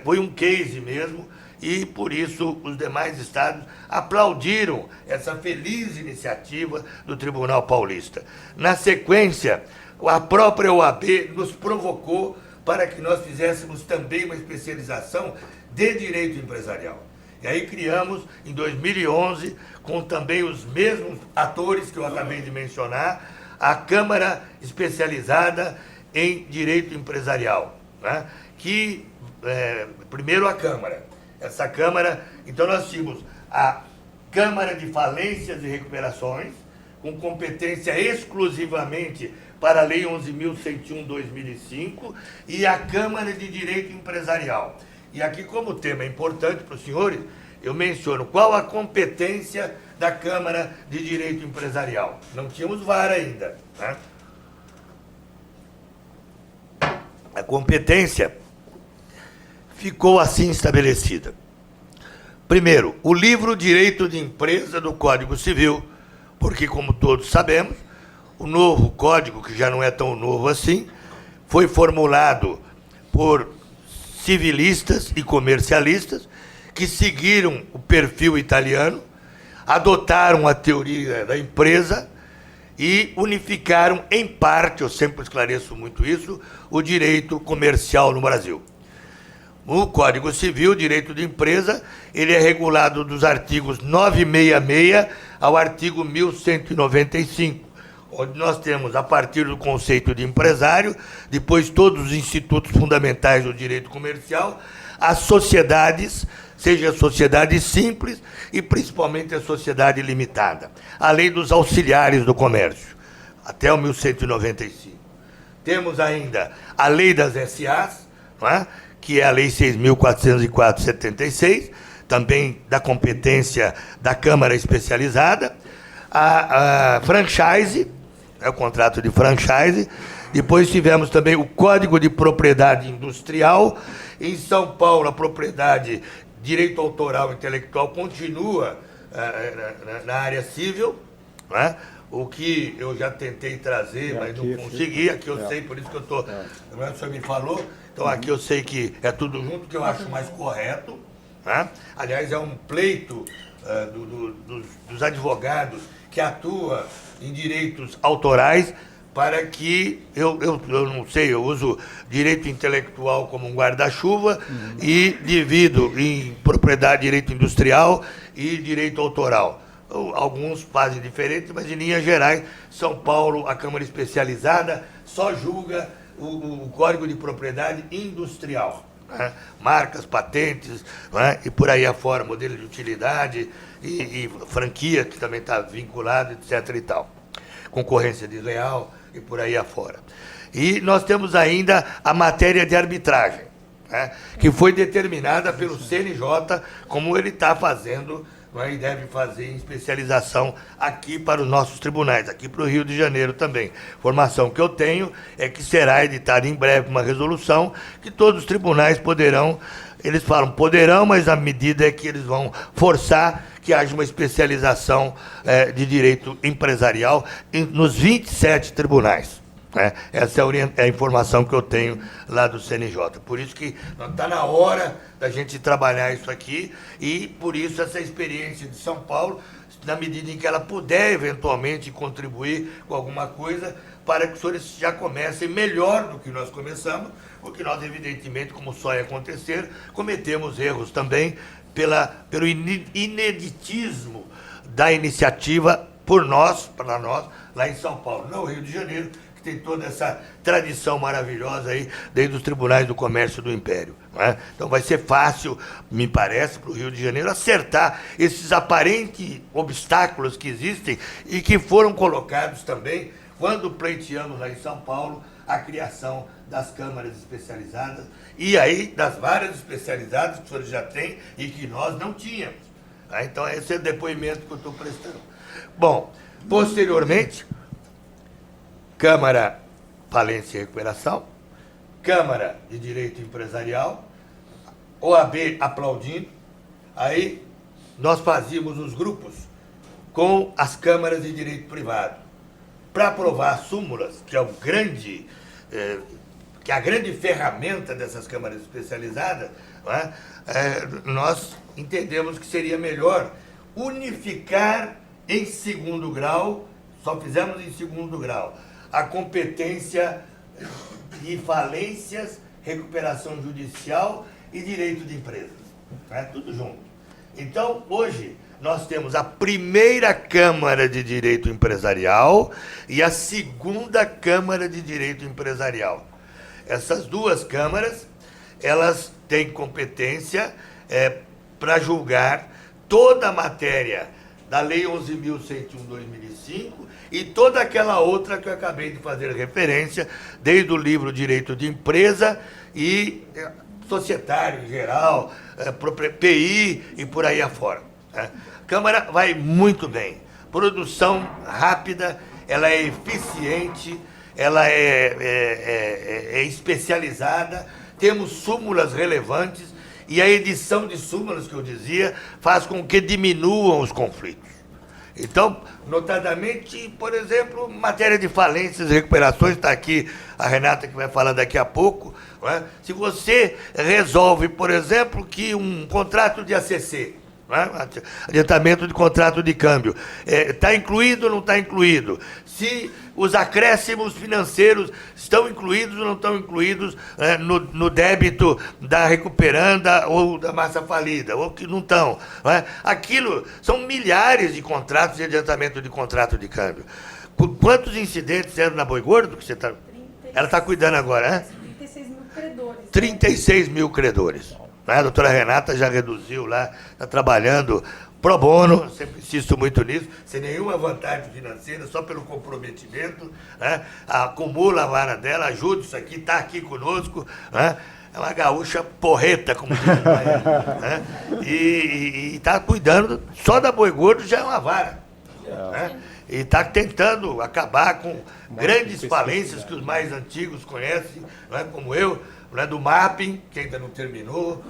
foi um case mesmo, e por isso os demais estados aplaudiram essa feliz iniciativa do Tribunal Paulista. Na sequência, a própria OAB nos provocou para que nós fizéssemos também uma especialização de direito empresarial. E aí criamos, em 2011, com também os mesmos atores que eu acabei de mencionar, a Câmara Especializada em Direito Empresarial, né? Que, primeiro a Câmara. Essa Câmara, então nós tínhamos a Câmara de Falências e Recuperações, com competência exclusivamente para a Lei 11.101/2005, e a Câmara de Direito Empresarial. E aqui, como o tema é importante para os senhores, eu menciono qual a competência da Câmara de Direito Empresarial. Não tínhamos VAR ainda, né? A competência ficou assim estabelecida. Primeiro, o livro Direito de Empresa do Código Civil, porque, como todos sabemos, o novo código, que já não é tão novo assim, foi formulado por civilistas e comercialistas que seguiram o perfil italiano, adotaram a teoria da empresa e unificaram, em parte, eu sempre esclareço muito isso, o direito comercial no Brasil. O Código Civil, direito de empresa, ele é regulado dos artigos 966 ao artigo 1195, onde nós temos, a partir do conceito de empresário, depois todos os institutos fundamentais do direito comercial, as sociedades, seja a sociedade simples e principalmente a sociedade limitada. A lei dos auxiliares do comércio, até o 1195. Temos ainda a lei das SAs, não é? Que é a lei 6.404/76, também da competência da Câmara Especializada, a franchise, o contrato de franchise. Depois tivemos também o Código de Propriedade Industrial. Em São Paulo, a propriedade, direito autoral intelectual continua na área civil, né? O que eu já tentei trazer, mas não consegui. Aqui eu sei, por isso que eu estou... O senhor me falou, então aqui eu sei que é tudo junto, que eu acho mais correto, né? Aliás, é um pleito dos advogados que atua em direitos autorais, para que, eu não sei, eu uso direito intelectual como um guarda-chuva e divido em propriedade, direito industrial e direito autoral. Alguns fazem diferente, mas em linhas gerais, São Paulo, a Câmara Especializada, só julga o Código de Propriedade Industrial, né? Marcas, patentes, né? E por aí afora, modelo de utilidade e franquia, que também está vinculado, etc. e tal. Concorrência desleal e por aí afora. E nós temos ainda a matéria de arbitragem. né, que foi determinada pelo CNJ, como ele está fazendo, e deve fazer em especialização aqui para os nossos tribunais, aqui para o Rio de Janeiro também. Informação que eu tenho é que será editada em breve uma resolução que todos os tribunais poderão, eles falam poderão, mas a medida é que eles vão forçar que haja uma especialização de direito empresarial nos 27 tribunais. Essa é a informação que eu tenho lá do CNJ. Por isso que está na hora da gente trabalhar isso aqui e, por isso, essa experiência de São Paulo, na medida em que ela puder, eventualmente, contribuir com alguma coisa, para que os senhores já comecem melhor do que nós começamos, porque nós, evidentemente, como só ia acontecer, cometemos erros também pelo ineditismo da iniciativa para nós, lá em São Paulo, no Rio de Janeiro, que tem toda essa tradição maravilhosa aí, desde os tribunais do comércio do Império. Não é? Então vai ser fácil, me parece, para o Rio de Janeiro acertar esses aparentes obstáculos que existem e que foram colocados também quando pleiteamos lá em São Paulo a criação das câmaras especializadas e aí das várias especializadas que os senhores já têm e que nós não tínhamos. Então esse é o depoimento que eu estou prestando. Bom, posteriormente, Câmara Falência e Recuperação, Câmara de Direito Empresarial, OAB aplaudindo, aí nós fazíamos os grupos com as câmaras de direito privado, para aprovar as súmulas, que é a grande ferramenta dessas câmaras especializadas, nós entendemos que seria melhor unificar em segundo grau, só fizemos em segundo grau, a competência de falências, recuperação judicial e direito de empresas. Tudo junto. Então, hoje, nós temos a primeira Câmara de Direito Empresarial e a segunda Câmara de Direito Empresarial. Essas duas câmaras, elas têm competência para julgar toda a matéria da Lei 11.101/2005 e toda aquela outra que eu acabei de fazer referência, desde o livro Direito de Empresa e societário em geral, PI e por aí afora. A Câmara vai muito bem. Produção rápida, ela é eficiente, ela é especializada, temos súmulas relevantes e a edição de súmulas, que eu dizia, faz com que diminuam os conflitos. Então, notadamente, por exemplo, matéria de falências e recuperações, está aqui a Renata que vai falar daqui a pouco. Não é? Se você resolve, por exemplo, que um contrato de ACC, não é? Adiantamento de contrato de câmbio, está incluído ou não está incluído? Se os acréscimos financeiros estão incluídos ou não estão incluídos no débito da recuperanda ou da massa falida, ou que não estão. Não é? Aquilo são milhares de contratos de adiantamento de contrato de câmbio. Quantos incidentes eram na Boi Gordo? Que você tá... Ela está cuidando agora, né? 36 mil credores. 36 mil credores. A doutora Renata já reduziu lá, está trabalhando pro bono, sempre insisto muito nisso, sem nenhuma vantagem financeira, só pelo comprometimento, acumula a vara dela, ajuda isso aqui, está aqui conosco, é uma gaúcha porreta, como diz o baiano, e está cuidando, só da Boi Gordo já é uma vara. E está tentando acabar com grandes falências que os mais antigos conhecem, como eu, do Mapping, que ainda não terminou,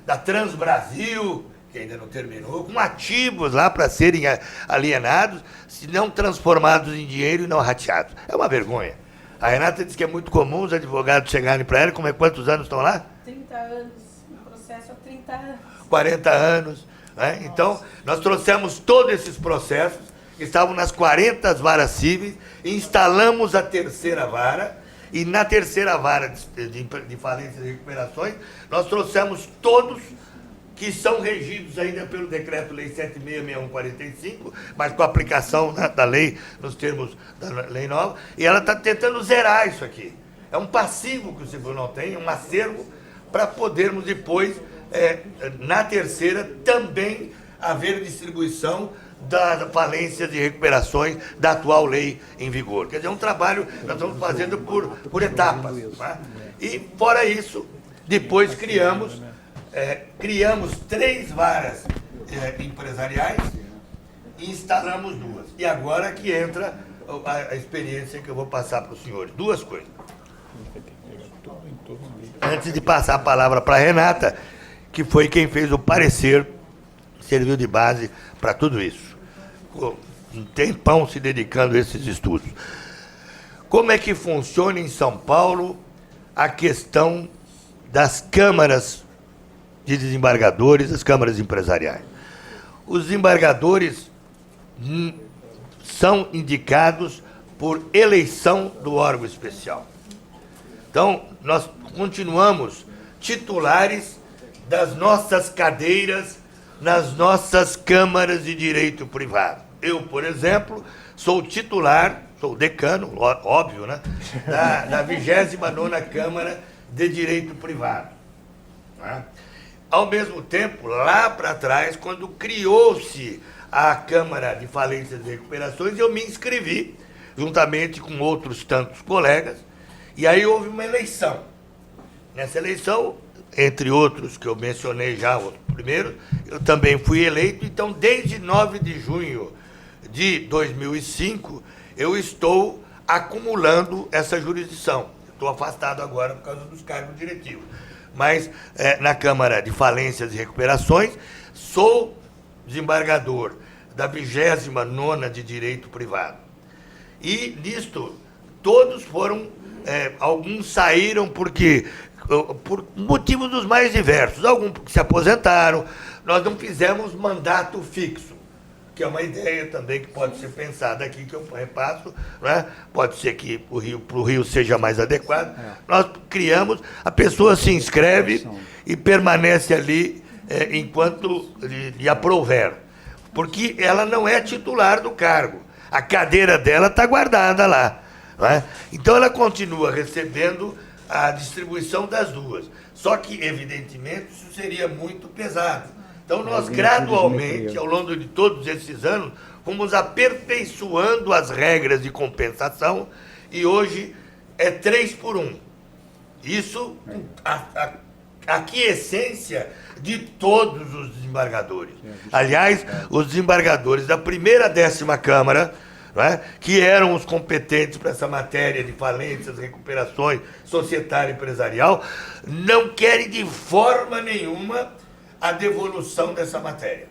da Transbrasil, que ainda não terminou, com ativos lá para serem alienados, se não transformados em dinheiro e não rateados. É uma vergonha. A Renata disse que é muito comum os advogados chegarem para ela, quantos anos estão lá? 30 anos, o processo há 30 anos. 40 anos. Então, nós trouxemos todos esses processos, que estavam nas 40 varas cíveis, instalamos a terceira vara, e na terceira vara de falências e recuperações, nós trouxemos todos que são regidos ainda pelo Decreto-Lei 7661/45, mas com a aplicação da lei, nos termos da lei nova, e ela está tentando zerar isso aqui. É um passivo que o tribunal tem, um acervo, para podermos depois, na terceira, também haver distribuição das falências e recuperações da atual lei em vigor. Quer dizer, é um trabalho que nós estamos fazendo por etapas. E, fora isso, Depois criamos 3 varas empresariais e instalamos 2. E agora que entra a experiência que eu vou passar para os senhores. 2 coisas. Antes de passar a palavra para a Renata, que foi quem fez o parecer, serviu de base para tudo isso. Ficou um tempão se dedicando a esses estudos. Como é que funciona em São Paulo a questão das câmaras de desembargadores, as câmaras empresariais? Os desembargadores são indicados por eleição do órgão especial. Então, nós continuamos titulares das nossas cadeiras nas nossas câmaras de direito privado. Eu, por exemplo, sou titular, sou decano, óbvio, né? Da 29ª Câmara de Direito Privado. Né? Ao mesmo tempo, lá para trás, quando criou-se a Câmara de Falências e Recuperações, eu me inscrevi, juntamente com outros tantos colegas, e aí houve uma eleição. Nessa eleição, entre outros que eu mencionei já, o primeiro, eu também fui eleito. Então, desde 9 de junho de 2005, eu estou acumulando essa jurisdição. Estou afastado agora por causa dos cargos diretivos. Mas, na Câmara de Falências e Recuperações, sou desembargador da 29ª de Direito Privado. E, nisto, todos foram... alguns saíram porque... por motivos dos mais diversos. Alguns se aposentaram. Nós não fizemos mandato fixo, que é uma ideia também que pode ser pensada aqui, que eu repasso, né? Pode ser que para o Rio seja mais adequado. Nós criamos, a pessoa se inscreve e permanece ali enquanto lhe aprouver, porque ela não é titular do cargo. A cadeira dela está guardada lá. Né? Então, ela continua recebendo a distribuição das 2. Só que, evidentemente, isso seria muito pesado. Então, nós gradualmente, ao longo de todos esses anos, fomos aperfeiçoando as regras de compensação e hoje é 3-por-1. Isso, a quiescência de todos os desembargadores. Aliás, os desembargadores da 1ª e 10ª Câmara, né, que eram os competentes para essa matéria de falências, recuperações, societária e empresarial, não querem de forma nenhuma a devolução dessa matéria.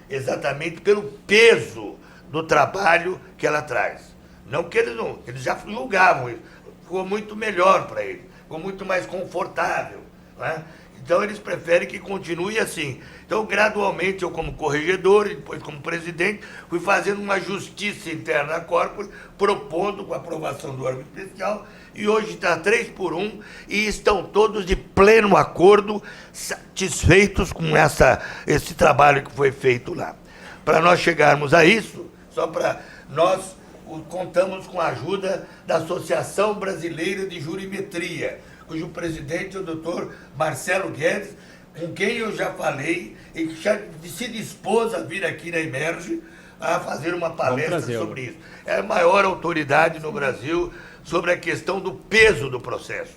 Exatamente pelo peso do trabalho que ela traz. Não que eles já julgavam isso, ficou muito melhor para eles, ficou muito mais confortável. Né? Então, eles preferem que continue assim. Então, gradualmente, eu como corregedor e depois como presidente, fui fazendo uma justiça interna à corpus, propondo com a aprovação do órgão especial, e hoje está 3-por-1, e estão todos de pleno acordo, satisfeitos com esse trabalho que foi feito lá. Para nós chegarmos a isso, nós contamos com a ajuda da Associação Brasileira de Jurimetria, cujo presidente é o doutor Marcelo Guedes, com quem eu já falei e que já se dispôs a vir aqui na Emerge a fazer uma palestra sobre isso. É a maior autoridade no Brasil sobre a questão do peso do processo.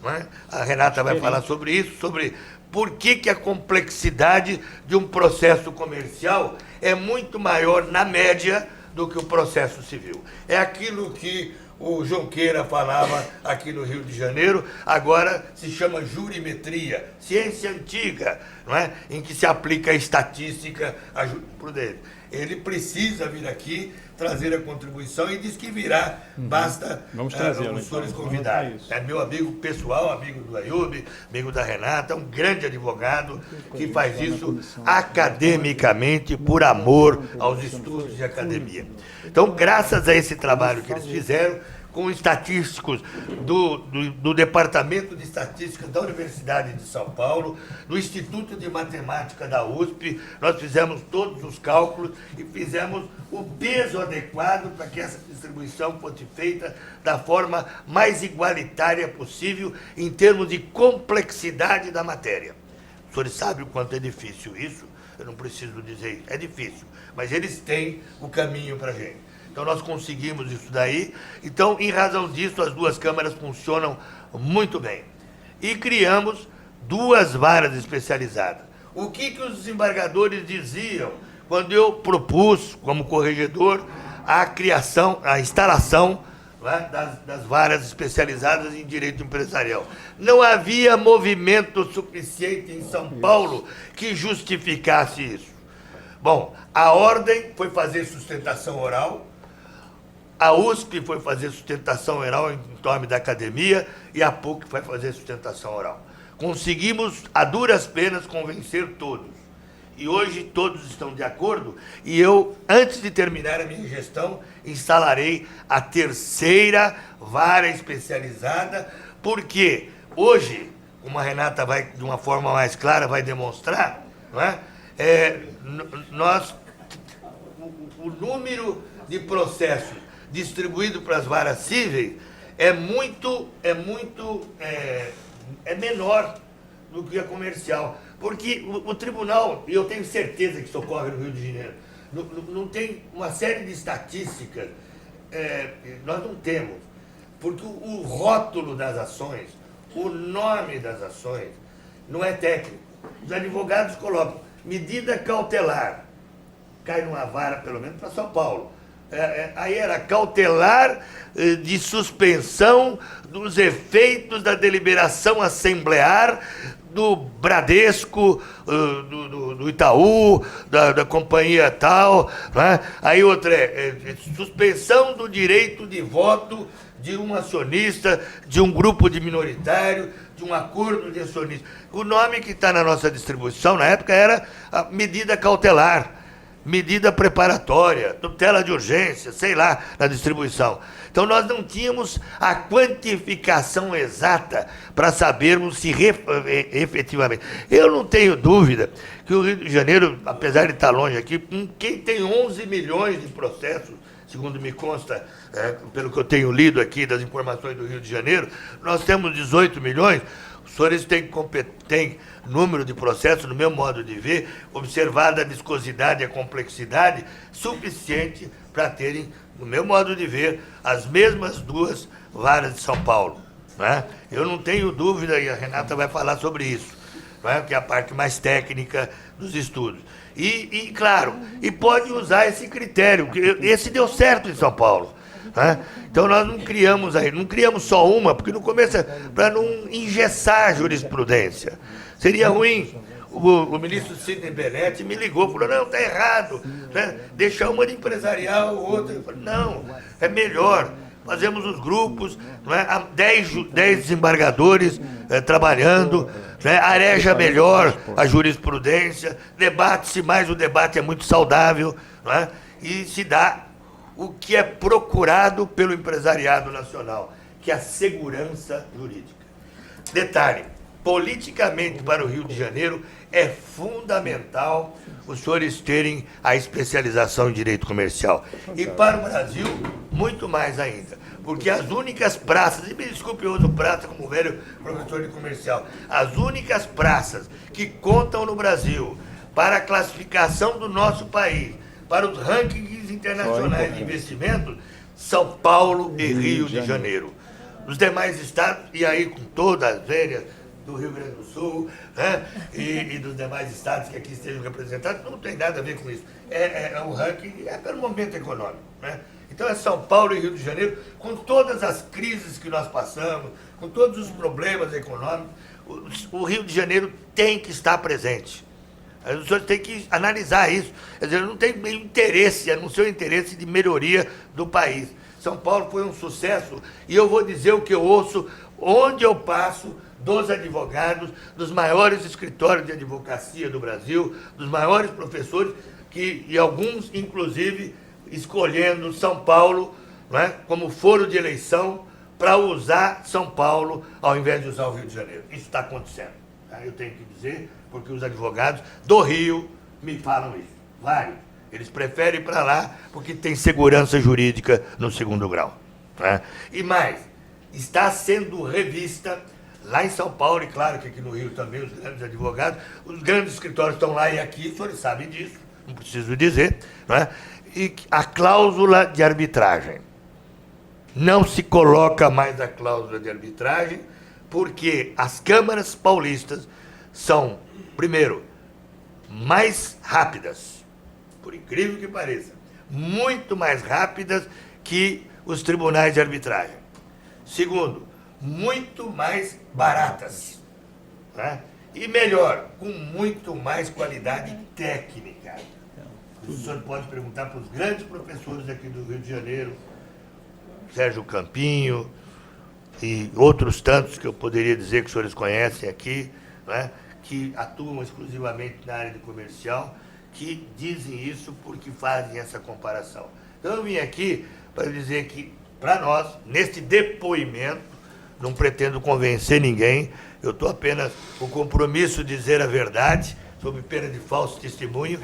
Não é? A Renata vai falar sobre isso, sobre por que a complexidade de um processo comercial é muito maior, na média, do que o processo civil. É aquilo que o Junqueira falava aqui no Rio de Janeiro, agora se chama jurimetria, ciência antiga, não é? Em que se aplica a estatística a jurisprudência. Ele precisa vir aqui trazer a contribuição e diz que virá, basta os senhores convidarem. É meu amigo pessoal, amigo do Ayub, amigo da Renata, um grande advogado que faz isso academicamente, por amor aos estudos de academia. Então, graças a esse trabalho que eles fizeram, com estatísticos do Departamento de Estatística da Universidade de São Paulo, do Instituto de Matemática da USP, nós fizemos todos os cálculos e fizemos o peso adequado para que essa distribuição fosse feita da forma mais igualitária possível em termos de complexidade da matéria. Os senhores sabem o quanto é difícil isso, eu não preciso dizer isso, é difícil, mas eles têm o caminho para a gente. Então, nós conseguimos isso daí. Então, em razão disso, as 2 câmaras funcionam muito bem. E criamos 2 varas especializadas. O que os desembargadores diziam quando eu propus, como corregedor, a criação, a instalação, né, das varas especializadas em direito empresarial? Não havia movimento suficiente em São Paulo que justificasse isso. Bom, a Ordem foi fazer sustentação oral, a USP foi fazer sustentação oral em torno da academia e a PUC foi fazer sustentação oral. Conseguimos, a duras penas, convencer todos. E hoje todos estão de acordo e eu, antes de terminar a minha gestão, instalarei a 3ª vara especializada, porque hoje, como a Renata vai, de uma forma mais clara, vai demonstrar, não é? O número de processos distribuído para as varas cíveis é menor do que a comercial. Porque o tribunal, e eu tenho certeza que isso ocorre no Rio de Janeiro, não tem uma série de estatísticas, nós não temos, porque o rótulo das ações, o nome das ações, não é técnico. Os advogados colocam medida cautelar, cai numa vara, pelo menos para São Paulo. Aí era cautelar de suspensão dos efeitos da deliberação assemblear do Bradesco, do Itaú, da companhia tal, né? Aí outra suspensão do direito de voto de um acionista, de um grupo de minoritário, de um acordo de acionistas. O nome que está na nossa distribuição, na época, era a medida cautelar, medida preparatória, tutela de urgência, sei lá, na distribuição. Então, nós não tínhamos a quantificação exata para sabermos se efetivamente. Eu não tenho dúvida que o Rio de Janeiro, apesar de estar longe aqui, quem tem 11 milhões de processos, segundo me consta, pelo que eu tenho lido aqui das informações do Rio de Janeiro, nós temos 18 milhões. Os senhores têm número de processos, no meu modo de ver, observada a viscosidade e a complexidade suficiente para terem, no meu modo de ver, as mesmas 2 varas de São Paulo. Né? Eu não tenho dúvida, e a Renata vai falar sobre isso, né? Que é a parte mais técnica dos estudos. E claro, e pode usar esse critério, esse deu certo em São Paulo. Né? Então nós não criamos só uma, porque no começo, para não engessar a jurisprudência. Seria ruim. O ministro Sidney Benetti me ligou, falou, não, está errado, né? Deixa uma de empresarial, outra. Eu falei, não, é melhor. Fazemos os grupos, não é? Há 10 desembargadores trabalhando, né? Areja melhor a jurisprudência, debate-se mais, o debate é muito saudável, não é? E se dá o que é procurado pelo empresariado nacional, que é a segurança jurídica. Detalhe, politicamente para o Rio de Janeiro é fundamental os senhores terem a especialização em direito comercial. E para o Brasil, muito mais ainda. Porque as únicas praças, e me desculpe, eu uso praça como velho professor de comercial, as únicas praças que contam no Brasil para a classificação do nosso país, para os rankings internacionais de investimento, São Paulo e Rio de Janeiro. Os demais estados, e aí com todas as velhas do Rio Grande do Sul, né, e dos demais estados que aqui estejam representados, não tem nada a ver com isso. O ranking é pelo momento econômico. Né? Então é São Paulo e Rio de Janeiro, com todas as crises que nós passamos, com todos os problemas econômicos, o Rio de Janeiro tem que estar presente. As pessoas têm que analisar isso. Quer dizer, não tem interesse, a não ser o interesse de melhoria do país. São Paulo foi um sucesso e eu vou dizer o que eu ouço onde eu passo dos advogados, dos maiores escritórios de advocacia do Brasil, dos maiores professores, e alguns, inclusive, escolhendo São Paulo, né, como foro de eleição para usar São Paulo ao invés de usar o Rio de Janeiro. Isso está acontecendo. Tá? Eu tenho que dizer, porque os advogados do Rio me falam isso. Vários. Eles preferem ir para lá porque tem segurança jurídica no segundo grau. Tá? E mais, está sendo revista lá em São Paulo, e claro que aqui no Rio também, os grandes advogados, os grandes escritórios estão lá e aqui, os senhores sabem disso, não preciso dizer, não é? E a cláusula de arbitragem. Não se coloca mais a cláusula de arbitragem, porque as câmaras paulistas são, primeiro, mais rápidas, por incrível que pareça, muito mais rápidas que os tribunais de arbitragem. Segundo, muito mais baratas, né? E melhor, com muito mais qualidade técnica. O senhor pode perguntar para os grandes professores aqui do Rio de Janeiro, Sérgio Campinho e outros tantos que eu poderia dizer que os senhores conhecem aqui, né, que atuam exclusivamente na área de comercial, que dizem isso porque fazem essa comparação. Então eu vim aqui para dizer que, para nós, neste depoimento, não pretendo convencer ninguém, eu estou apenas com o compromisso de dizer a verdade, sob pena de falso testemunho,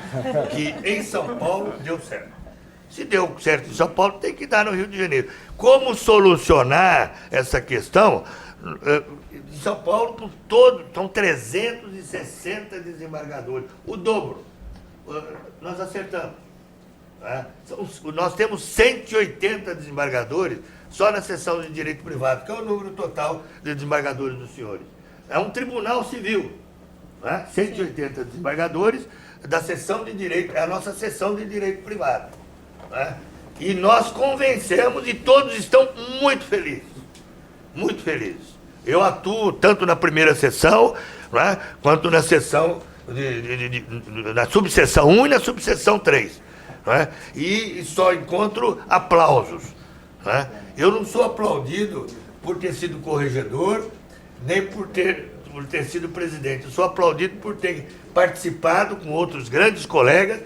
que em São Paulo deu certo. Se deu certo em São Paulo, tem que dar no Rio de Janeiro. Como solucionar essa questão? Em São Paulo, por todo, são 360 desembargadores, o dobro. Nós acertamos. Né? Nós temos 180 desembargadores só na seção de direito privado, que é o número total de desembargadores dos senhores. É um tribunal civil. Né? 180 desembargadores da seção de direito, é a nossa seção de direito privado. Né? E nós convencemos e todos estão muito felizes. Muito felizes. Eu atuo tanto na primeira sessão, né, quanto na sessão, na subseção 1 e na subseção 3. Né? E só encontro aplausos. Né? Eu não sou aplaudido por ter sido corregedor, nem por ter sido presidente. Eu sou aplaudido por ter participado com outros grandes colegas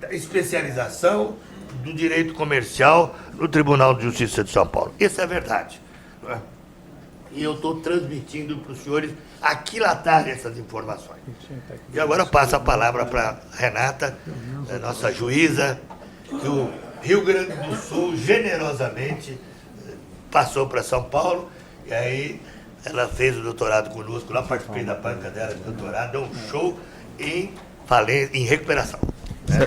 da especialização do direito comercial no Tribunal de Justiça de São Paulo. Essa é a verdade. Não é? E eu estou transmitindo para os senhores aquilatarem essas informações. E agora eu passo a palavra para a Renata, a nossa juíza, que o Rio Grande do Sul generosamente passou para São Paulo, e aí ela fez o doutorado conosco, lá participei da banca dela de doutorado, deu um show em recuperação. Né?